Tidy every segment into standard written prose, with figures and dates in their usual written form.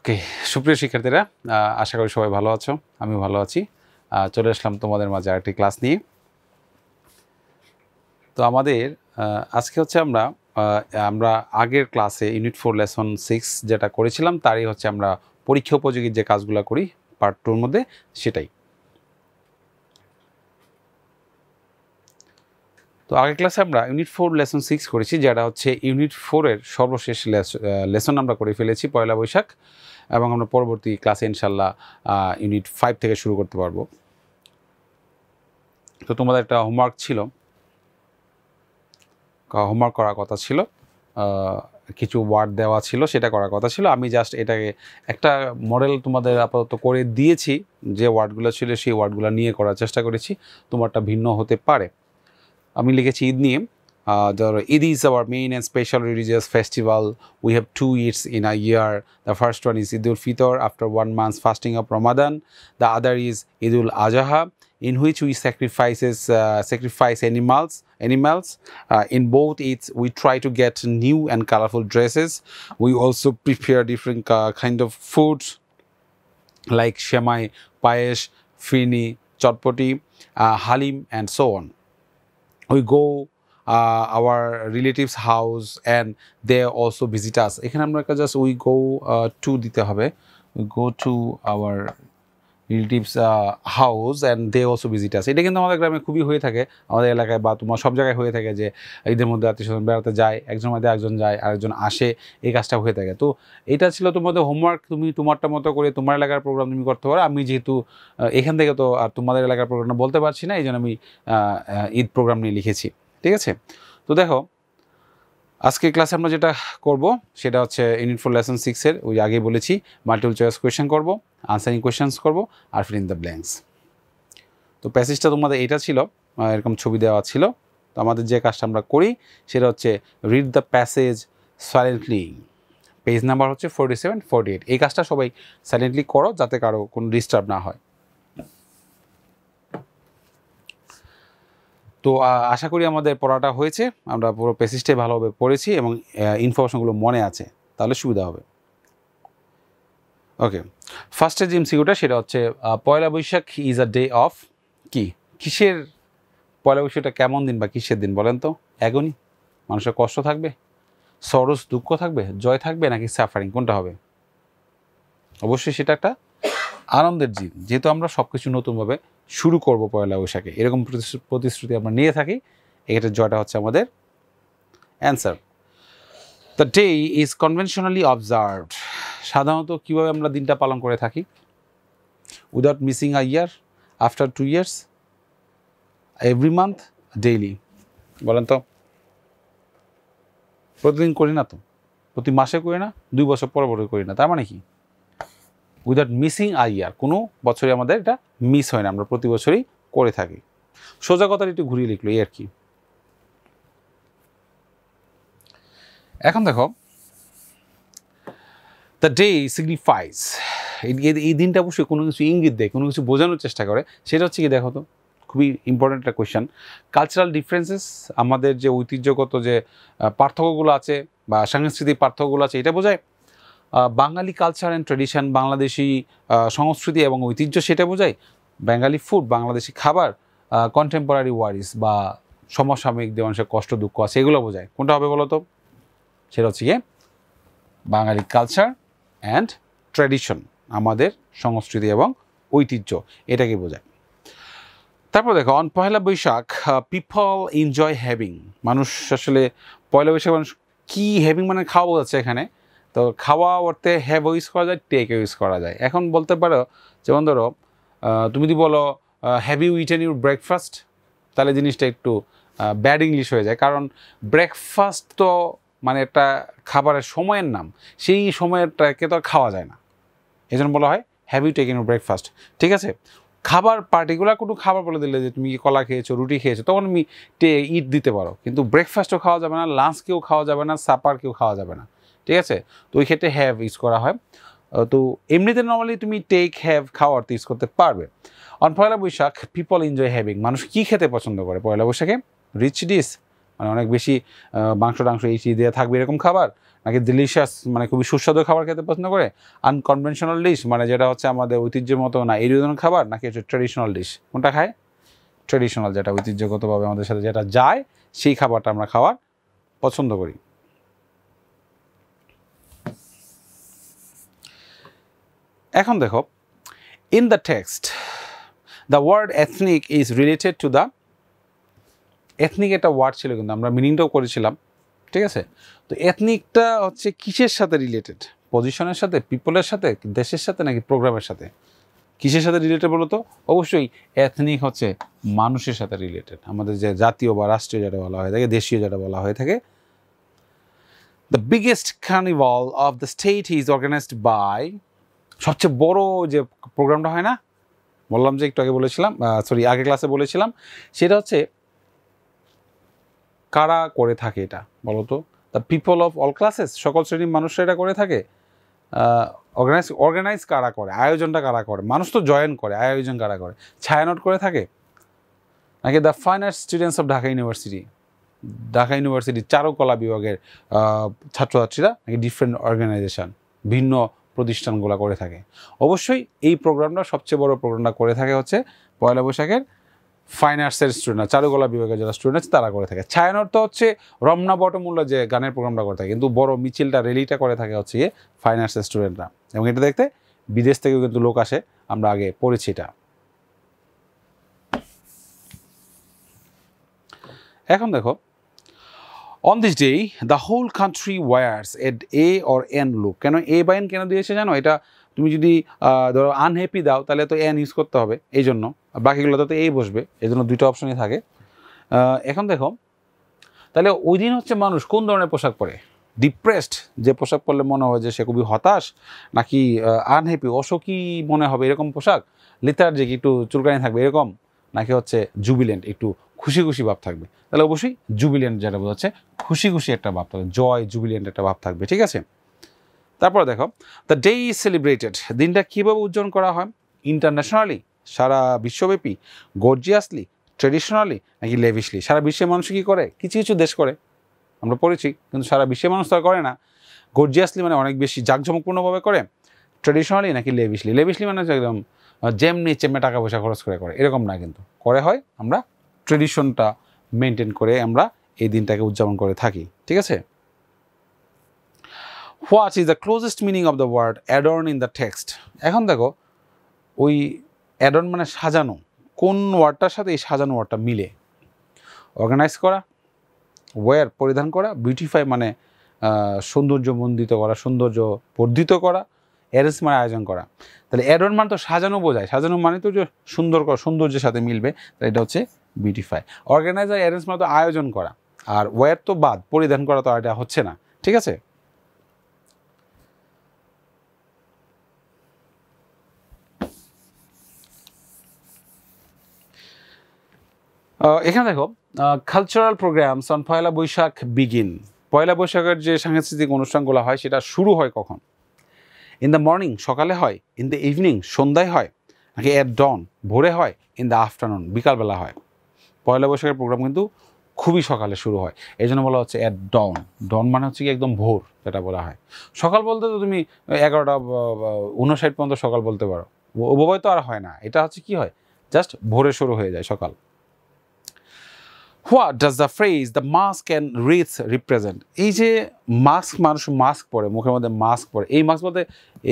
ওকে সুপ্রিয় শিক্ষার্থীরা আশা করি সবাই ভালো আছো আমি ভালো আছি চলে আসলাম তোমাদের মাঝে আরেকটি ক্লাস নিয়ে তো আমাদের আজকে হচ্ছে আমরা আগের ক্লাসে ইউনিট 4 লেসন 6 যেটা করেছিলাম তারই হচ্ছে আমরা পরীক্ষা উপযোগী যে কাজগুলো করি পার্ট 2 এর মধ্যে সেটাই তো আগের ক্লাসে আমরা ইউনিট 4 লেসন 6 করেছি যেটা হচ্ছে ইউনিট 4 এর সর্বশেষ লেসন আমরা করে ফেলেছি পয়লা বৈশাখ এবং আমরা পরবর্তী ক্লাসে ইনশাআল্লাহ ইউনিট 5 থেকে শুরু করতে পারবো তো তোমাদের একটা হোমওয়ার্ক ছিল হোমওয়ার্ক করার কথা ছিল কিছু ওয়ার্ড দেওয়া ছিল সেটা করার কথা ছিল আমি জাস্ট এটাকে একটা মডেল তোমাদের আপাতত করে দিয়েছি যে ওয়ার্ডগুলো ছিল সেই ওয়ার্ডগুলো নিয়ে করার চেষ্টা করেছি তোমারটা ভিন্ন হতে পারে আমি লিখেছি ঈদ নিয়ে Eid is our main and special religious festival. We have 2 Eids in a year. The first one is Eid al-Fitr after 1 month's fasting of Ramadan. The other is Eid al-Adha, in which we sacrifice animals. In both Eids, we try to get new and colorful dresses. We also prepare different kind of foods like shemai, payesh, firni, chotpoti, halim, and so on. We go our relatives house and they also visit us এখানে আমরা just we go to দিতে হবে we go to our relatives house and they also visit us এটা কিন্তু আমাদের গ্রামে খুবই হয়ে থাকে আমাদের এলাকায় বা তোমার সব জায়গায় হয়ে থাকে যে ঈদের মধ্যে আত্মীয়স্বজন বেড়াতে যায় একজন মধ্যে একজন যায় আরেকজন আসে এই কাজটা হয়ে থাকে তো এটা ছিল তোমাদের হোমওয়ার্ক তুমি তোমারটা মতো করে তোমার এলাকার প্রোগ্রাম তুমি করতে পারো আমি যেহেতু এখান থেকে তো আর তোমাদের এলাকার প্রোগ্রামটা বলতে পারছি না এই জন্য আমি ঈদ প্রোগ্রাম নিয়ে লিখেছি ঠিক আছে তো দেখো আজকে ক্লাসে আমরা যেটা করব সেটা হচ্ছে ইউনিট 4 লেসন 6 এর ওই আগেই বলেছি মাল্টিপল চয়েস কোয়েশ্চেন করব আনসারিং কোয়েশ্চেনস করব আর ফিল ইন দ্য ব্ল্যাঙ্কস তো প্যাসেজটা তোমাদের এটা ছিল এরকম ছবি দেওয়া ছিল তো আমাদের যে কাজটা আমরা করি সেটা হচ্ছে read the passage silently page number হচ্ছে 47 48 এই কাজটা সবাই সাইলেন্টলি করো যাতে কারো কোনো ডিস্টার্ব না হয় তো আশা করি আমাদের পড়াটা হয়েছে আমরা পুরো প্যাসেজটাই ভালোভাবে পড়েছি এবং ইনফরমেশনগুলো মনে আছে তাহলে সুবিধা হবে ওকে ফার্স্টে যে এমসিকিউটা সেটা হচ্ছে Poila Boishakh is a day of কি কিসের পয়লা বৈশাখটা কেমন দিন বা কিসের দিন বলেন তো এগোনি মানুষের কষ্ট থাকবে সরস দুঃখ থাকবে জয় থাকবে নাকি সাফারিং কোনটা হবে অবশ্যই সেটা একটা আনন্দের দিন যেহেতু আমরা সব কিছু নতুনভাবে শুরু করব পয়লা বৈশাখে এরকম প্রতিশ্রুতি আমরা নিয়ে থাকি এটা জয়টা হচ্ছে আমাদের answer the day is conventionally observed সাধারণত কীভাবে আমরা দিনটা পালন করে থাকি without missing a year after 2 years every month daily বলেন তো প্রতিদিন করি না তো প্রতি মাসে করি না 2 বছর পর করি না তার মানে কি উইদাউট মিসিং আ ইয়ার কোনো বছরে আমাদের এটা মিস হয় না আমরা প্রতি বছরই করে থাকি সোজা কথাটা একটু ঘুরিয়ে লিখলো এই আর কি এখন দেখো দ্য ডে সিগনিফাইজ এই দিনটা অবশ্যই কোনো কিছু ইঙ্গিত দেয় কোনো কিছু বোঝানোর চেষ্টা করে সেটা হচ্ছে কি দেখো তো খুবই ইম্পর্ট্যান্ট একটা কোয়েশ্চেন কালচারাল ডিফারেন্সেস আমাদের যে ঐতিহ্যগত যে পার্থক্যগুলো আছে বা সাংস্কৃতিক পার্থক্যগুলো আছে এটা বোঝায় বাঙালি কালচার অ্যান্ড ট্র্যাডিশন বাংলাদেশি সংস্কৃতি এবং ঐতিহ্য সেটা বোঝায় বাঙালি ফুড বাংলাদেশি খাবার কন্টেম্পোরারি ওয়ারিস বা সমসাময়িক যে মানুষের কষ্ট দুঃখ আছে এগুলো বোঝায় কোনটা হবে বলো তো সেটা হচ্ছে গিয়ে বাঙালি কালচার অ্যান্ড ট্র্যাডিশন আমাদের সংস্কৃতি এবং ঐতিহ্য এটাকে বোঝায় তারপর দেখো on Poila Boishakh people enjoy having মানুষ আসলে পয়লা বৈশাখ মানুষ কী হ্যাভিং মানে খাওয়া বোঝাচ্ছে এখানে তো খাওয়া অর্থে হ্যাভ ইউজ করা যায় টেক ইউজ করা যায় এখন বলতে পারো যেমন ধরো তুমি যদি বলো have you eaten your breakfast তাহলে জিনিসটা একটু ব্যাড ইংলিশ হয়ে যায় কারণ ব্রেকফাস্ট তো মানে একটা খাবারের সময়ের নাম সেই সময়টাকে তো আর খাওয়া যায় না এই জন্য বলা হয় have you taken your breakfast ঠিক আছে খাবার পার্টিকুলার কোনো খাবার বলে দিলে যে তুমি কলা খেয়েছো রুটি খেয়েছো তখন তুমি ইট দিতে পারো কিন্তু ব্রেকফাস্টও খাওয়া যাবে না লাঞ্চকেও খাওয়া যাবে না সাপারকেও খাওয়া যাবে না ঠিক আছে তো ওই ক্ষেত্রে হ্যাভ ইউজ করা হয় তো এমনিতে নর্মালি তুমি টেক হ্যাভ খাওয়ার ইউজ করতে পারবে on Poila Boishakh people enjoy having মানুষ কী খেতে পছন্দ করে পয়লা বৈশাখে রিচ ডিশ মানে অনেক বেশি মাংস টাংস এই দিয়ে থাকবে এরকম খাবার, নাকি ডিলিশিয়াস মানে খুবই সুস্বাদু খাবার খেতে পছন্দ করে, আনকনভেনশনাল ডিশ মানে যেটা হচ্ছে আমাদের ঐতিহ্যের মতো না এই ধরনের খাবার, নাকি হচ্ছে ট্রেডিশনাল ডিশ, কোনটা খায়? ট্রেডিশনাল, যেটা ঐতিহ্যগতভাবে আমাদের সাথে যেটা যায় সেই খাবারটা আমরা খাওয়ার পছন্দ করি। এখন দেখো, in the text the word ethnic is related to the, ethnic একটা ওয়ার্ড ছিল কিন্তু আমরা মিনিংটাও করেছিলাম, ঠিক আছে? তো এথনিকটা হচ্ছে কিসের সাথে রিলেটেড? পজিশনের সাথে, পিপলের সাথে, দেশের সাথে, নাকি প্রোগ্রামের সাথে? কিসের সাথে রিলেটেড বলো তো? অবশ্যই এথনিক হচ্ছে মানুষের সাথে রিলেটেড, আমাদের যে জাতীয় বা রাষ্ট্রীয় যেটা বলা হয়ে থাকে, দেশীয় যেটা বলা হয়ে থাকে। The biggest carnival of the state is organised by, সবচেয়ে বড় যে প্রোগ্রামটা হয় না, বললাম যে একটু আগে বলেছিলাম, সরি আগে ক্লাসে বলেছিলাম, সেটা হচ্ছে কারা করে থাকে এটা বলো তো? The people of all classes, সকল শ্রেণীর মানুষরা এটা করে থাকে। অর্গানাইজ কারা করে, আয়োজনটা কারা করে? মানুষ তো জয়েন করে, আয়োজন কারা করে? ছায়ানট করে থাকে, নাকি the fine arts students of Dhaka university, Dhaka ইউনিভার্সিটির চারুকলা বিভাগের ছাত্রছাত্রীরা, নাকি ডিফারেন্ট অর্গানাইজেশন, ভিন্ন প্রতিষ্ঠানগুলো করে থাকে? অবশ্যই এই প্রোগ্রামটা, সবচেয়ে বড় প্রোগ্রামটা করে থাকে হচ্ছে পয়লা বৈশাখের ফাইন আর্টসের স্টুডেন্ট, চারুকলা বিভাগের যারা স্টুডেন্ট তারা করে থাকে। ছায়ানট তো হচ্ছে রমনা বটমূল্য যে গানের প্রোগ্রামটা করে থাকে, কিন্তু বড় মিছিলটা র্যালিটা করে থাকে হচ্ছে গিয়ে ফাইন আর্টসের স্টুডেন্টরা, এবং এটা দেখতে বিদেশ থেকেও কিন্তু লোক আসে, আমরা আগে পড়েছি এটা। এখন দেখো, on this day the whole country wears at a or an look, কেন এ বা এন কেন দিয়েছে জানো? এটা তুমি যদি ধরো আনহ্যাপি দাও তাহলে তো এন ইউজ করতে হবে, এই জন্য, বাকিগুলোতে তো এই বসবে, এই জন্য দুইটা অপশনই থাকে। এখন দেখো, তাহলে ওই দিন হচ্ছে মানুষ কোন ধরনের পোশাক পরে? ডিপ্রেসড, যে পোশাক পরলে মনে হয় যে সে খুবই হতাশ, নাকি আনহ্যাপি, অসুখী মনে হবে এরকম পোশাক, লিথার্জিক একটু চুলকানি থাকবে এরকম, নাকি হচ্ছে জুবিলেন্ট একটু খুশি খুশি ভাব থাকবে? তাহলে অবশ্যই জুবিলেন্ট, যেটা বোঝাচ্ছে খুশি খুশি একটা ভাব থাকবে, জয় জুবিলেন্ট একটা ভাব থাকবে, ঠিক আছে? তারপর দেখো, দ্য ডে ইজ সেলিব্রেটেড, দিনটা কীভাবে উদযাপন করা হয়? ইন্টারন্যাশনালি, সারা বিশ্বব্যাপী, গর্জিয়াসলি, ট্রেডিশনালি, নাকি লেভিশলি? সারা বিশ্বের মানুষ কী করে? কিছু কিছু দেশ করে, আমরা পড়েছি, কিন্তু সারা বিশ্বের মানুষ তো আর করে না। গর্জিয়াসলি মানে অনেক বেশি জাঁকজমকপূর্ণভাবে করে, ট্রেডিশনালি নাকি লেভিশলি? লেভিশলি মানে হচ্ছে একদম যেমনি চেমে টাকা পয়সা খরচ করে এরকম না, কিন্তু করে হয় আমরা ট্রেডিশনটা মেনটেন করে আমরা এই দিনটাকে উদযাপন করে থাকি, ঠিক আছে? What is the closest meaning of the word adorn in the text? এখন দেখো, ওই অ্যাডর্ন মানে সাজানো, কোন ওয়ার্ডটার সাথে এই সাজানো ওয়ার্ডটা মিলে? অর্গানাইজ করা, ওয়্যার পরিধান করা, বিউটিফাই মানে সৌন্দর্যমণ্ডিত করা, সৌন্দর্য বর্ধিত করা, অ্যারেঞ্জ মানে আয়োজন করা। তাহলে অ্যাডর্ন মানে তো সাজানো বোঝায়, সাজানো মানে তো যে সুন্দর করা, সৌন্দর্যের সাথে মিলবে, তাহলে এটা হচ্ছে বিউটিফাই। অর্গানাইজ আর অ্যারেঞ্জ মানে তো আয়োজন করা, আর ওয়্যার তো বাদ, পরিধান করা তো আর এটা হচ্ছে না, ঠিক আছে? এখানে দেখো, cultural programs on Poila Boishakh begin, পয়লা বৈশাখের যে সাংস্কৃতিক অনুষ্ঠানগুলো হয় সেটা শুরু হয় কখন? ইন দ্য মর্নিং, সকালে হয়, ইন দ্য ইভিনিং, সন্ধ্যায় হয়, নাকি অ্যাট ডন, ভোরে হয়, ইন দ্য আফটারনুন, বিকালবেলা হয়? পয়লা বৈশাখের প্রোগ্রাম কিন্তু খুবই সকালে শুরু হয়, এই জন্য বলা হচ্ছে অ্যাট ডন। ডন মানে হচ্ছে কি একদম ভোর, যেটা বলা হয়। সকাল বলতে তো তুমি 11:59 পর্যন্ত সকাল বলতে পারো, ওভাবে তো আর হয় না, এটা হচ্ছে কি হয়, জাস্ট ভোরে শুরু হয়ে যায় সকাল। What does the phrase the mask and রিথ represent? এই যে মাস্ক, মানুষ মাস্ক পরে, মুখের মধ্যে মাস্ক পরে, এই মাস্ক বলতে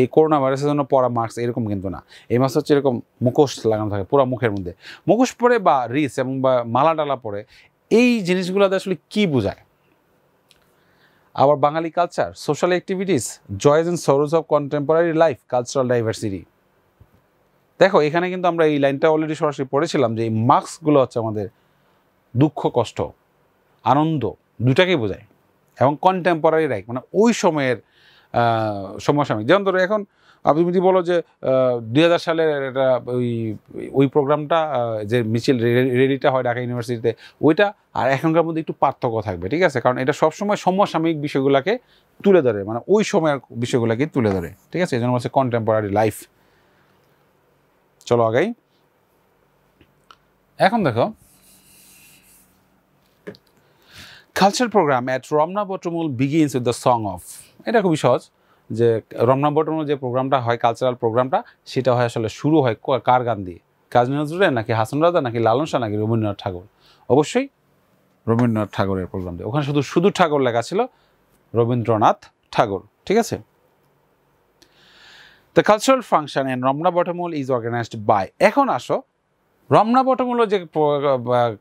এই করোনা ভাইরাসের জন্য পরা মাস্ক এরকম কিন্তু না, এই মাস্ক হচ্ছে এরকম মুখোশ লাগানো থাকে পুরো মুখের মধ্যে, মুখোশ পরে বা রিস এবং বা মালা টালা পরে, এই জিনিসগুলোতে আসলে কী বোঝায়? আবার Bangali culture, social activities, joys and sorrows of contemporary life, cultural diversity. দেখো এখানে কিন্তু আমরা এই লাইনটা অলরেডি সরাসরি পড়েছিলাম যে এই মাস্কগুলো হচ্ছে আমাদের দুঃখ, কষ্ট, আনন্দ দুটাকেই বোঝায়, এবং কন্টেম্পোরারি লাইফ মানে ওই সময়ের সমসাময়িক। যেমন ধরো এখন আপনি যদি বলো যে 2000 সালের এটা ওই প্রোগ্রামটা, যে মিছিল রেলিটা হয় ঢাকা ইউনিভার্সিটিতে, ওইটা আর এখনকার মধ্যে একটু পার্থক্য থাকবে, ঠিক আছে? কারণ এটা সবসময় সমসাময়িক বিষয়গুলোকে তুলে ধরে, মানে ওই সময়ের বিষয়গুলোকে তুলে ধরে, ঠিক আছে? এই জন্য হচ্ছে কন্টেম্পোরারি লাইফ। চলো আগাই। এখন দেখো, culture programme at Ramna Batamul begins with the song of. এটা খুবই সহজ, যে রমনা বটমূল যে প্রোগ্রামটা হয়, কালচারাল প্রোগ্রামটা, সেটা হয় আসলে শুরু হয় কার গান দিয়ে? কাজী নজরুলের, নাকি হাসান রাজা, নাকি লালন শাহ, নাকি রবীন্দ্রনাথ ঠাকুর? অবশ্যই রবীন্দ্রনাথ ঠাকুরের প্রোগ্রাম দিয়ে। ওখানে শুধু শুধু ঠাকুর লেখা ছিল, রবীন্দ্রনাথ ঠাকুর, ঠিক আছে। The cultural function in Ramna Batamul is organised by. এখন আসো, রমনা বটমূল যে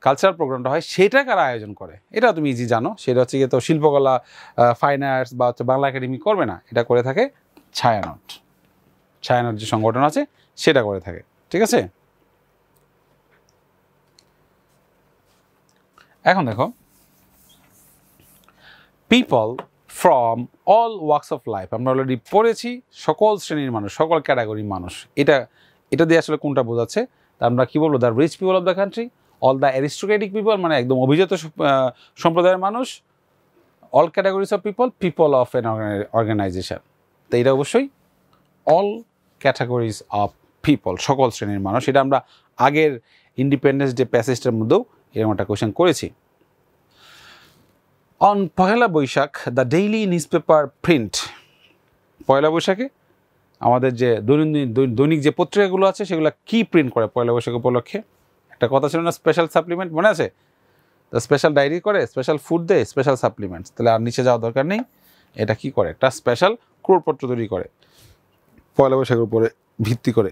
কালচারাল প্রোগ্রামটা হয় সেটা কারা আয়োজন করে? এটা তুমি ইজি জানো, সেটা হচ্ছে গিয়ে তো শিল্পকলা, ফাইন আর্টস বা হচ্ছে বাংলা একাডেমি করবে না, এটা করে থাকে ছায়ানট। ছায়ানট যে সংগঠন আছে সেটা করে থাকে, ঠিক আছে। এখন দেখো, people from all works of life, আমরা অলরেডি পড়েছি সকল শ্রেণীর মানুষ, সকল ক্যাটাগরির মানুষ। এটা দিয়ে আসলে কোনটা বোঝাচ্ছে? তা আমরা কী বলবো? The rich people of the country, all the aristocratic people, মানে একদম অভিজাত সম্প্রদায়ের মানুষ, all categories of people, people of an organisation. তো এটা অবশ্যই অল ক্যাটাগরিজ অফ পিপল, সকল শ্রেণীর মানুষ। এটা আমরা আগের ইন্ডিপেন্ডেন্স ডে প্যাসেজটার মধ্যেও এরকম একটা কোয়েশ্চেন করেছি। On Pohela Boishakh the daily newspaper print. পয়লা বৈশাখে আমাদের যে দৈনিক যে পত্রিকাগুলো আছে সেগুলো কি প্রিন্ট করে পয়লা বৈশাখ উপলক্ষে? একটা কথা ছিল না, স্পেশাল সাপ্লিমেন্ট, মনে আছে? তো স্পেশাল ডায়েরি করে, স্পেশাল ফুড দেয়, স্পেশাল সাপ্লিমেন্টস। তাহলে আর নিচে যাওয়ার দরকার নেই, এটা কি করে? একটা স্পেশাল ক্রোড়পত্র তৈরি করে পয়লা বৈশাখের উপরে ভিত্তি করে।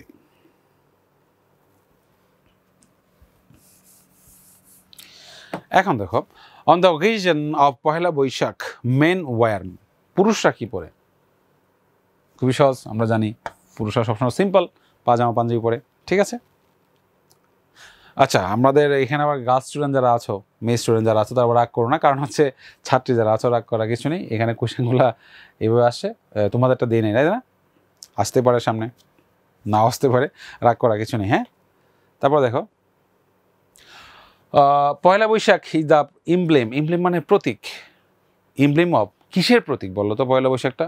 এখন দেখো, on the occasion of Pohela Boishakh men wear, পুরুষরা কি পরে? খুবই সহজ, আমরা জানি পুরুষরা সবসময় সিম্পল পাজামা পাঞ্জাবি পরে, ঠিক আছে। আচ্ছা, আমাদের এখানে আবার গার্লস স্টুডেন্ট যারা আছো, মেয়ে স্টুডেন্ট যারা আছো, তারা রাগ করো না, কারণ হচ্ছে ছাত্রী যারা আছো রাগ করা কিছু নেই। এখানে কোয়েশ্চেনগুলো এভাবে আসে, তোমাদেরটা দিয়ে নেই, তাই না? আসতে পারে সামনে, না আসতে পারে, রাগ করা কিছু নেই, হ্যাঁ। তারপর দেখো, পয়লা বৈশাখ ইজ দ্য ইমব্লেম, ইমব্লেম মানে প্রতীক, ইমব্লেম অফ কিসের প্রতীক বললো তো পয়লা বৈশাখটা?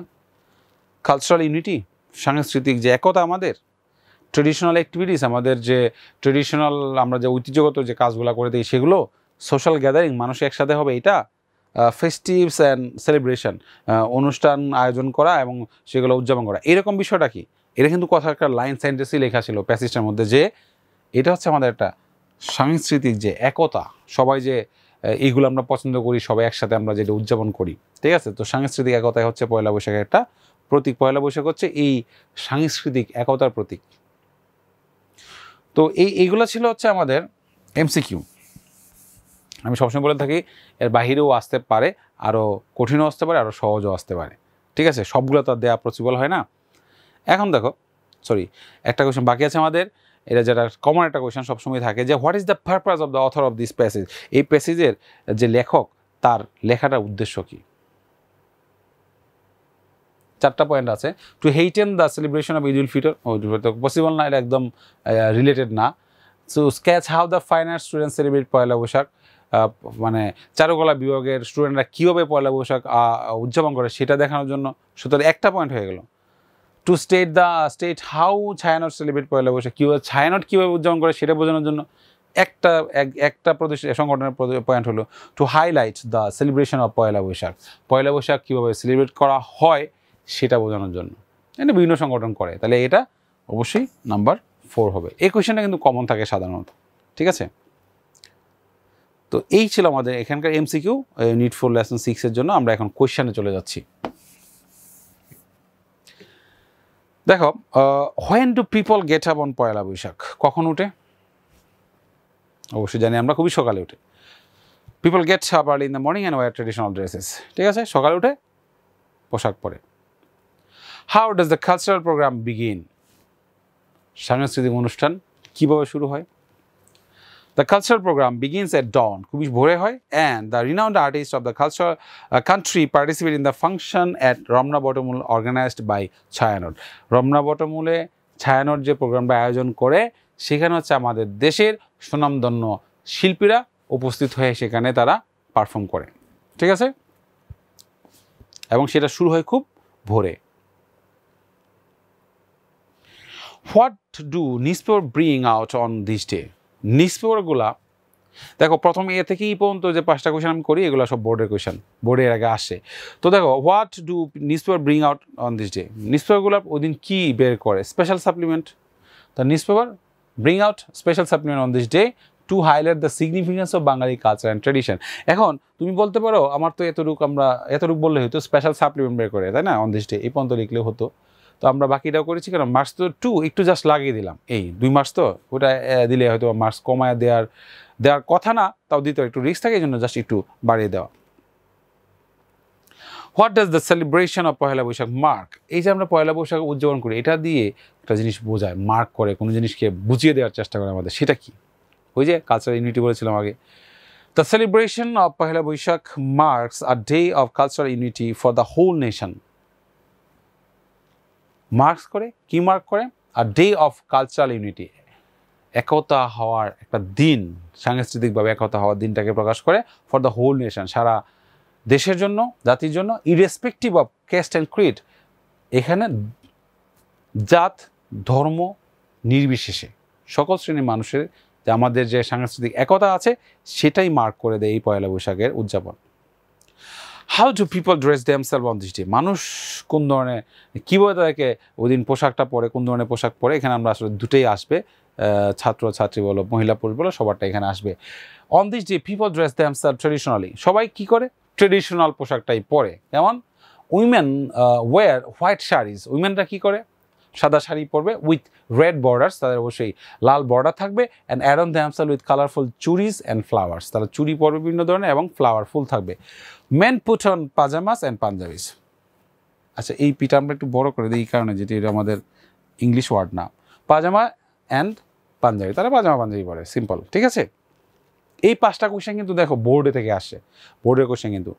কালচারাল ইউনিটি, সাংস্কৃতিক যে একতা, আমাদের ট্রেডিশনাল অ্যাক্টিভিটিস, আমাদের যে ট্রেডিশনাল আমরা যে ঐতিহ্যগত যে কাজগুলো করে দিই সেগুলো, সোশ্যাল গ্যাদারিং, মানুষ একসাথে হবে, এটা ফেস্টিভস অ্যান্ড সেলিব্রেশন, অনুষ্ঠান আয়োজন করা এবং সেগুলো উদযাপন করা, এরকম বিষয়টা কি? এটা কিন্তু কথা একটা লাইন সেন্টেন্সই লেখা ছিল প্যাসেজটার মধ্যে, যে এটা হচ্ছে আমাদের একটা সাংস্কৃতিক যে একতা, সবাই যে এইগুলো আমরা পছন্দ করি, সবাই একসাথে আমরা যেটা উদযাপন করি, ঠিক আছে। তো সাংস্কৃতিক একতাই হচ্ছে পয়লা বৈশাখের একটা প্রতীক। পয়লা বৈশাখ হচ্ছে এই সাংস্কৃতিক একতার প্রতীক। তো এইগুলো ছিল হচ্ছে আমাদের এমসিকিউ। আমি সবসময় বলে থাকি এর বাহিরেও আসতে পারে, আরও কঠিনও আসতে পারে, আরও সহজও আসতে পারে, ঠিক আছে। সবগুলো তো দেওয়া পসিবল হয় না। এখন দেখো, একটা কোয়েশ্চেন বাকি আছে আমাদের, এটা যেটা কমন একটা কোয়েশ্চেন সবসময় থাকে, যে what is the purpose of the author of this passage? এই প্যাসেজের যে লেখক, তার লেখাটার উদ্দেশ্য কী? 4টা পয়েন্ট আছে। To heighten the celebration of Eid ul Fitr, possible না, এটা একদম রিলেটেড না। So sketch how the fine art student celebrate Poila Boishakh, মানে চারুকলা বিভাগের স্টুডেন্টরা কীভাবে পয়লা বৈশাখ উদযাপন করে সেটা দেখানোর জন্য। সুতরাং একটা পয়েন্ট হয়ে গেল। To state how Chhayanaut celebrate Poila Boishakh, কীভাবে ছায়ানট কীভাবে উদযাপন করে সেটা বোঝানোর জন্য একটা সংগঠনের পয়েন্ট হলো to highlight the celebration of Poila Boishakh, Poila Boishakh কীভাবে সেলিব্রেট করা হয় সেটা বোঝানোর জন্য। এটা বিভিন্ন সংগঠন করে, তাহলে এটা অবশ্যই নাম্বার 4 হবে। এই কোয়েশ্চেনটা কিন্তু কমন থাকে সাধারণত, ঠিক আছে। তো এই ছিল আমাদের এখানকার এমসিকিউ নিট ফর লেসন 6 এর জন্য। আমরা এখন কোয়েশ্চেনে চলে যাচ্ছি। দেখো, when do people get up on Poila Boishakh? কখন উঠে? অবশ্যই জানি আমরা, খুবই সকালে উঠে। People get up early in the morning and wear traditional dresses, ঠিক আছে, সকালে উঠে পোশাক পরে। How does the cultural program begin? সাংস্কৃতিক অনুষ্ঠান কীভাবে শুরু হয়? The cultural program begins at dawn, খুবই ভোরে হয়। And the renowned artist of the culture country participate in the function at Ramna Batamul organized by Chhayanaut. Ramna বটমূলে ছায়ানট যে প্রোগ্রামটা আয়োজন করে, সেখানে হচ্ছে আমাদের দেশের সুনামধন্য শিল্পীরা উপস্থিত হয়ে সেখানে তারা পারফর্ম করে, ঠিক আছে। এবং সেটা শুরু হয় খুব ভোরে। What do newspaper bring out on this day? নিউজপেপারগুলা দেখো প্রথম এ থেকে ই পর্যন্ত যে 5টা কোয়েশ্চেন আমি করি এগুলো সব বোর্ডের কোয়েশ্চেন, বোর্ডের আগে আসে। তো দেখো what do newspaper bring out on this day, নিউজপেপারগুলো ওই দিন কী বের করে? Special supplement. The newspaper bring out special supplement on this day to highlight the significance of Bangali culture and tradition. এখন তুমি বলতে পারো আমার তো এতটুকু বললে হয়তো স্পেশাল সাপ্লিমেন্ট বের করে, তাই না, অন দিস ডে এই পর্যন্ত লিখলেও হতো। তো আমরা বাকিটাও করেছি, কারণ মার্কস তো 2 একটু জাস্ট লাগিয়ে দিলাম, এই 2 মার্কস তো ওটা দিলে হয়তো মার্কস কমায় দেওয়ার কথা না, তাও দিতে একটু রিস্ক থাকে, এই জন্য জাস্ট একটু বাড়িয়ে দেওয়া। What does the celebration of Poila Boishakh mark? এই যে আমরা পয়লা বৈশাখ উদযাপন করি, এটা দিয়ে একটা জিনিস বোঝায়, মার্ক করে, কোনো জিনিসকে বুঝিয়ে দেওয়ার চেষ্টা করে আমাদের, সেটা কি? ওই যে কালচারাল ইউনিটি বলেছিলাম আগে। The celebration of Poila Boishakh marks a day of cultural unity for the whole nation. Marks করে, কি মার্ক করে? A day of cultural unity, একতা হওয়ার একটা দিন, সাংস্কৃতিকভাবে একতা হওয়ার দিনটাকে প্রকাশ করে, ফর দ্য হোল নেশন, সারা দেশের জন্য, জাতির জন্য, irrespective of caste and creed, এখানে জাত ধর্ম নির্বিশেষে সকল শ্রেণীর মানুষের যে আমাদের যে সাংস্কৃতিক একতা আছে সেটাই মার্ক করে দেয় এই পয়লা বৈশাখের উদযাপন। How do people dress themselves on this day? মানুষ কোন ধরনের, কীভাবে তাদেরকে ওই দিন পোশাকটা পরে, কোন ধরনের পোশাক পরে, এখানে আমরা আসলে দুটোই আসবে, ছাত্র ছাত্রী বলো, মহিলা পুরুষ বলো, সবারটা এখানে আসবে। On this day people dress themselves traditionally, সবাই কি করে? ট্রেডিশনাল পোশাকটাই পরে। যেমন উইমেন ওয়্যার হোয়াইট শাড়িজ, উইমেনরা কী করে? সাদা শাড়ি পরবে উইথ রেড বর্ডার্স, তাদের অবশ্যই লাল বর্ডার থাকবে, and adorn themselves with colourful churis and flowers, তারা চুরি পরবে বিভিন্ন ধরনের এবং ফ্লাওয়ারফুল থাকবে। Men put on pajamas and Panjabis. আচ্ছা, এই পিটা আমরা একটু বড় করে দিই এই কারণে, যেটি এটা আমাদের ইংলিশ ওয়ার্ড না। পাজামা অ্যান্ড পাঞ্জাবি, তারা পাজামা পাঞ্জাবি পরে, সিম্পল, ঠিক আছে। এই 5টা কোয়েশ্চেন কিন্তু দেখো বোর্ডে থেকে আসছে, বোর্ডের কোয়েশ্চেন কিন্তু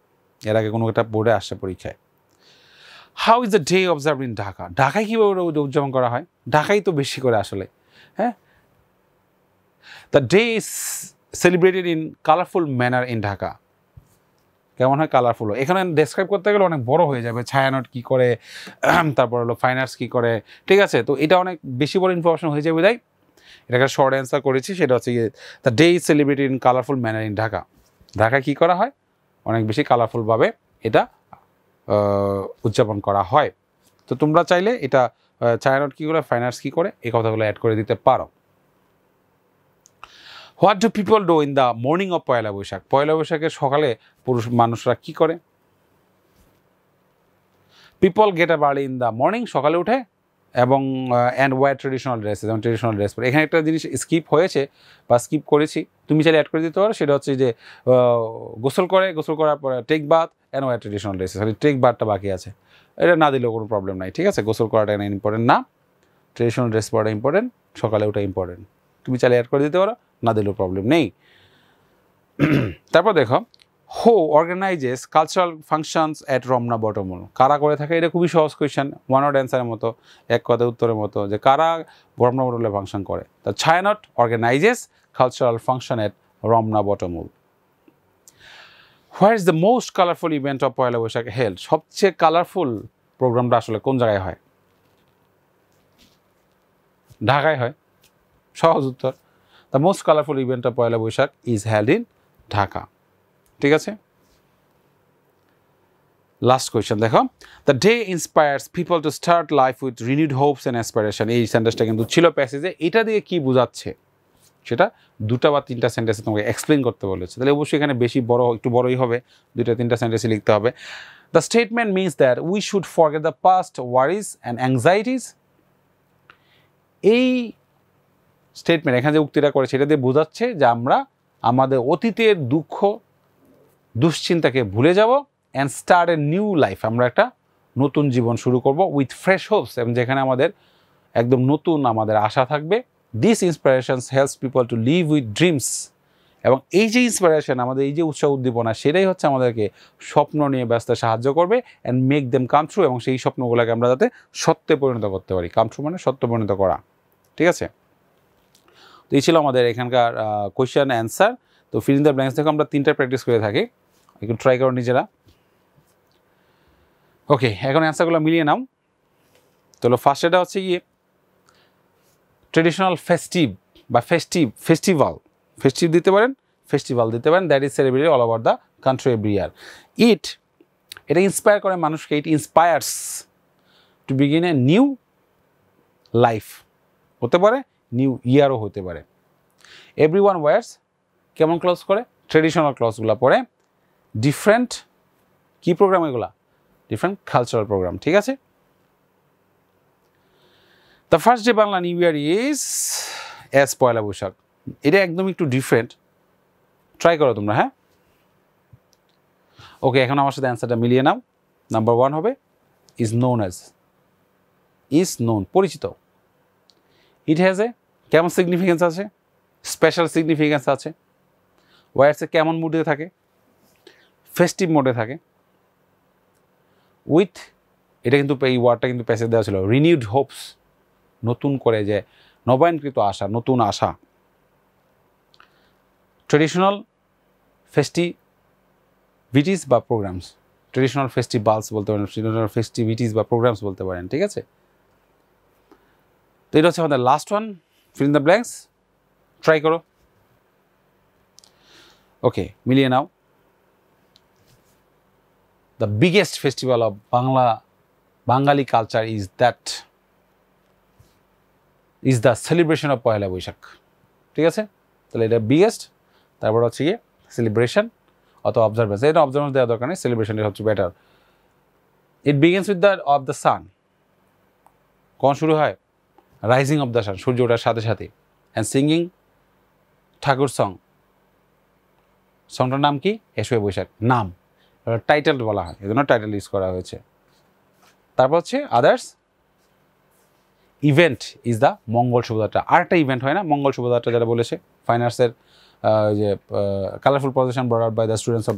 এর আগে কোনো একটা বোর্ডে আসছে পরীক্ষায়। How is the day observe in Dhaka? ঢাকায় কীভাবে উদযাপন করা হয়? ঢাকায় তো বেশি করে আসলে, হ্যাঁ। The day is celebrated in colourful manner in Dhaka. কেমন হয়? কালারফুল। এখানে ডেসক্রাইব করতে গেলে অনেক বড় হয়ে যাবে, ছায়ানট কী করে, তারপর হলো ফাইন আর্টস কী করে, ঠিক আছে। তো এটা অনেক বেশি বড় ইনফরমেশন হয়ে যাবে, তাই এটাকে শর্ট অ্যান্সার করেছি, সেটা হচ্ছে the day is celebrated in colourful manner in Dhaka. ঢাকায় কী করা হয়? অনেক বেশি কালারফুলভাবে এটা উদযাপন করা হয়। তো তোমরা চাইলে এটা ছায়ানট কী করে, ফাইন আর্টস কী করে, এই কথাগুলো অ্যাড করে দিতে পারো। What do people do in the morning of Poila Boishakh? পয়লা বৈশাখের সকালে পুরুষ মানুষরা কী করে? People get up early in the morning, সকালে উঠে, এবং অ্যান্ড ওয়ার ট্রেডিশনাল ড্রেস, যেমন ট্রেডিশনাল ড্রেস পরে। এখানে একটা জিনিস স্কিপ হয়েছে বা স্কিপ করেছি, তুমি চাইলে অ্যাড করে দিতে পারো, সেটা হচ্ছে যে গোসল করার পরে take bath and wear traditional dress, take বাথটা বাকি আছে, এটা না দিলেও কোনো প্রবলেম নাই, ঠিক আছে। গোসল করাটা ইম্পর্টেন্ট না, ট্রেডিশনাল ড্রেস পরাটা ইম্পর্টেন্ট, সকালে ওটা ইম্পর্টেন্ট, তুমি চাইলে অ্যাড করে দিতে পারো, না দিলেও প্রবলেম নেই। তারপর দেখো, who organizes cultural functions at Ramna Batamul? কারা করে থাকে? এটা খুবই সহজ কোয়েশ্চেন, ওয়ান ওয়ার্ড অ্যান্সারের মতো, এক কথায় উত্তরের মতো, যে কারা রমনা বটমূলে ফাংশন করে। The Chhayanaut organises cultural function at Ramna Batamul. Where is the most colourful event of Poila Boishakh held? সবচেয়ে কালারফুল প্রোগ্রামটা আসলে কোন জায়গায় হয়? ঢাকায় হয়, সহজ উত্তর। The most colourful event of Poila Boishakh is held in Dhaka, ঠিক আছে। লাস্ট কোয়েশ্চেন দেখো, the day inspires people to start life with renewed hopes and aspiration. এই সেন্টেন্সটা কিন্তু ছিল প্যাসেজে, এটা দিয়ে কি বোঝাচ্ছে সেটা 2টা বা 3টা সেন্টেন্সে তোমাকে এক্সপ্লেন করতে বলেছে, তাহলে অবশ্যই এখানে বেশি বড়, একটু বড়ই হবে, 2টা-3টা সেন্টেন্সে লিখতে হবে। The statement means that we should forget the past worries and anxieties. এই স্টেটমেন্ট, এখানে যে উক্তিটা করে, সেটা দিয়ে বোঝাচ্ছে যে আমরা আমাদের অতীতের দুঃখ দুশ্চিন্তাকে ভুলে যাব, and start A new life, আমরা একটা নতুন জীবন শুরু করব উইথ ফ্রেশ হোপস, এবং যেখানে আমাদের একদম নতুন আমাদের আশা থাকবে। This inspirations helps people to live with dreams. এবং এই যে ইন্সপিরেশন, আমাদের এই যে উৎসাহ উদ্দীপনা, সেটাই হচ্ছে আমাদেরকে স্বপ্ন নিয়ে ব্যস্ত সাহায্য করবে, and make them come true, এবং সেই স্বপ্নগুলোকে আমরা যাতে সত্যে পরিণত করতে পারি। কাম ট্রু মানে সত্য পরিণত করা, ঠিক আছে। তো এই ছিল আমাদের এখানকার কোয়েশ্চেন অ্যান্সার। তো ফিল ইন দ্য ব্ল্যাঙ্কস দেখো আমরা 3টা প্র্যাকটিস করে থাকি, একটু ট্রাই করো নিজেরা। ওকে, এখন অ্যান্সারগুলো মিলিয়ে নাও। তাহলে ফার্স্ট এটা হচ্ছে গিয়ে ট্রেডিশনাল ফেস্টিভ বা ফেস্টিভাল দিতে পারেন, ফেস্টিভ্যাল দিতে পারেন, that is celebrated all over the country every year. এটা ইন্সপায়ার করে মানুষকে, it inspires to begin a new life, হতে পারে নিউ ইয়ারও হতে পারে। এভরি ওয়ান ওয়ার্স কেমন ক্লথ করে? ট্রেডিশনাল ক্লথসগুলো পরে, ডিফারেন্ট কী প্রোগ্রাম এগুলা? ডিফারেন্ট কালচারাল প্রোগ্রাম, ঠিক আছে? The first day Bangla new year is as Poila Boishakh. এটা একদম একটু ডিফারেন্ট, ট্রাই করো তোমরা, হ্যাঁ? ওকে, এখন আমার সাথে অ্যান্সারটা মিলিয়ে নাও। নাম্বার 1 হবে is known as, is known, পরিচিত। ইট হ্যাজ এ কেমন সিগনিফিকেন্স আছে? স্পেশাল সিগনিফিকেন্স আছে। ওয়ার্ডসে কেমন মুডে থাকে? ফেস্টিভ মোডে থাকে। উইথ, এটা কিন্তু এই ওয়ার্ডটা কিন্তু প্যাসেজ দেওয়া ছিল, রিনিউড হোপস, নতুন করে যে নবায়নকৃত আশা, নতুন আশা। ট্রেডিশনাল ফেস্টিভিটিস বা প্রোগ্রামস, ট্রেডিশনাল ফেস্টিভ্যালস বলতে পারেন, ট্রেডিশনাল ফেস্টিভিটিস বা প্রোগ্রামস বলতে পারেন, ঠিক আছে? তো এটা হচ্ছে আমাদের last one, fill in the blanks, try করো। ওকে, মিলিয়ে নাও। The biggest festival of Bangali culture is the celebration of Poila Boishakh, ঠিক আছে? তাহলে এটা বিগেস্ট, তারপর হচ্ছে গিয়ে সেলিব্রেশন অথবা অবজারভেন্স। এটা অবজারভেন্স দেওয়ার দরকার নেই, সেলিব্রেশনটা হচ্ছে better. It begins with the of the sun, কখন শুরু হয়? রাইজিং অফ দ্য সান, সূর্য ওঠার সাথে সাথে। অ্যান্ড সিঙ্গিং ঠাকুর সংটার নাম কি? এসো বৈশাখ, নাম টাইটেল বলা হয়, এই জন্য টাইটেল ইউজ করা হয়েছে। তারপর হচ্ছে others event is the Mangal Shobhajatra. আরেকটা ইভেন্ট হয় না মঙ্গল শোভাযাত্রা, যেটা বলেছে ফাইন আর্টসের যে colourful projection brought out by the students of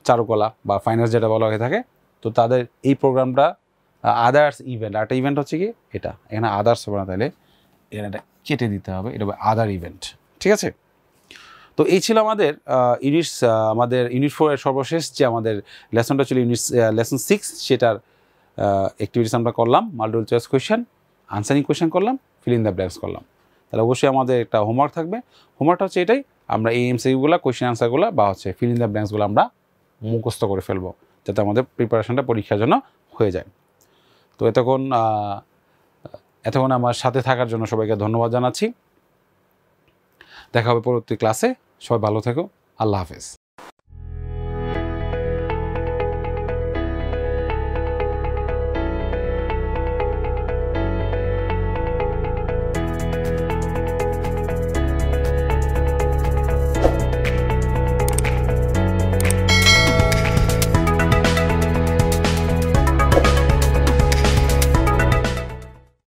Charukala বা ফাইন আর্টস যেটা বলা হয়ে থাকে। তো তাদের এই প্রোগ্রামটা আদার্স ইভেন্ট, আরেকটা ইভেন্ট হচ্ছে কি এটা, এখানে আদার্স হবে না, তাহলে এখানে এটা কেটে দিতে হবে, এটা হবে আদার ইভেন্ট, ঠিক আছে? তো এই ছিল আমাদের ইউনিট 4 এর সর্বশেষ যে আমাদের লেসনটা ছিল লেসন 6, সেটার অ্যাক্টিভিটিস আমরা করলাম, multiple choice question, answering question করলাম, ফিল ইন দ্য ব্ল্যাঙ্কস করলাম। তাহলে অবশ্যই আমাদের একটা হোমওয়ার্ক থাকবে। হোমওয়ার্কটা হচ্ছে এটাই, আমরা এই এমসিকিউগুলো, কোয়েশ্চেন আনসারগুলো বা হচ্ছে ফিল ইন দ্য ব্ল্যাঙ্কসগুলো আমরা মুখস্থ করে ফেলবো, যাতে আমাদের প্রিপারেশনটা পরীক্ষার জন্য হয়ে যায়। তো এতক্ষণ আমার সাথে থাকার জন্য সবাইকে ধন্যবাদ জানাচ্ছি। দেখা হবে পরবর্তী ক্লাসে। সবাই ভালো থেকো, আল্লাহ হাফেজ।